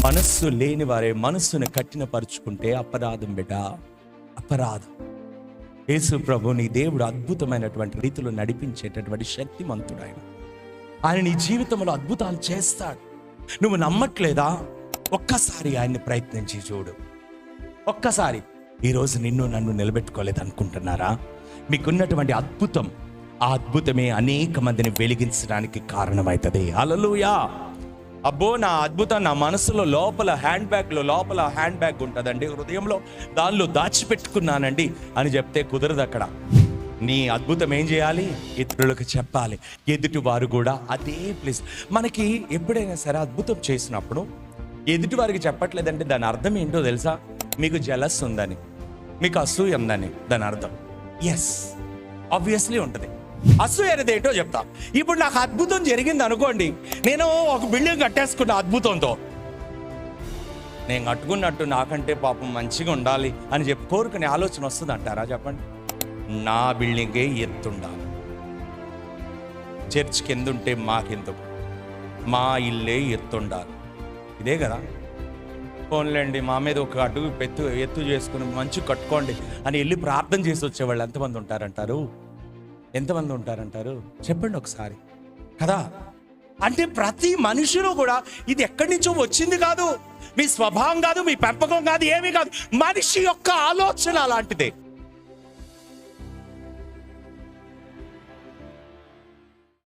మనస్సు లేని వారే మనస్సును కఠినపరుచుకుంటే అపరాధం బిడ్డ, అపరాధం. యేసు ప్రభు నీ దేవుడు అద్భుతమైనటువంటి రీతిలో నడిపించేటటువంటి శక్తిమంతుడు. ఆయన నీ జీవితంలో అద్భుతాలు చేస్తాడు. నువ్వు నమ్మట్లేదా? ఒక్కసారి ఆయన్ని ప్రయత్నించి చూడు. ఒక్కసారి. ఈరోజు నిన్ను నన్ను నిలబెట్టుకోలేదు అనుకుంటున్నారా? మీకున్నటువంటి అద్భుతం, ఆ అద్భుతమే అనేక మందిని వెలిగించడానికి కారణమవుతుంది. హల్లెలూయా. అబ్బో, నా అద్భుతం నా మనసులో లోపల హ్యాండ్ బ్యాగ్ ఉంటుందండి, హృదయంలో దానిలో దాచిపెట్టుకున్నానండి అని చెప్తే కుదరదు. అక్కడ నీ అద్భుతం ఏం చేయాలి? ఇతరులకు చెప్పాలి. ఎదుటి వారు కూడా అదే ప్లేస్. మనకి ఎప్పుడైనా సరే అద్భుతం చేసినప్పుడు ఎదుటి వారికి చెప్పట్లేదంటే దాని అర్థం ఏంటో తెలుసా? మీకు జలస్ ఉందని, మీకు అసూయ ఉందని దాని అర్థం. ఎస్, ఆబ్వియస్లీ ఉంటుంది. అసూయ అనేది ఏంటో చెప్తా. ఇప్పుడు నాకు అద్భుతం జరిగింది అనుకోండి, నేను ఒక బిల్డింగ్ కట్టేసుకున్న అద్భుతంతో. నేను కట్టుకున్నట్టు నాకంటే పాపం మంచిగా ఉండాలి అని చెప్పి కోరుకునే ఆలోచన వస్తుంది అంటారా? చెప్పండి. నా బిల్డింగే ఎత్తుండాలి, చర్చ్ కింద ఉంటే మాకెందుకు, మా ఇల్లే ఎత్తుండాలి. ఇదే కదా. పోన్లేండి, మా మీద ఒక అడుగు ఎత్తు చేసుకుని మంచి కట్టుకోండి అని వెళ్ళి ప్రార్థన చేసి వచ్చేవాళ్ళు ఎంతమంది ఉంటారంటారు? ఎంతమంది ఉంటారంటారు? చెప్పండి ఒకసారి కదా. అంటే ప్రతి మనిషిలో కూడా ఇది ఎక్కడి నుంచో వచ్చింది కాదు, మీ స్వభావం కాదు, మీ పెంపకం కాదు, ఏమీ కాదు. మనిషి యొక్క ఆలోచన అలాంటిదే.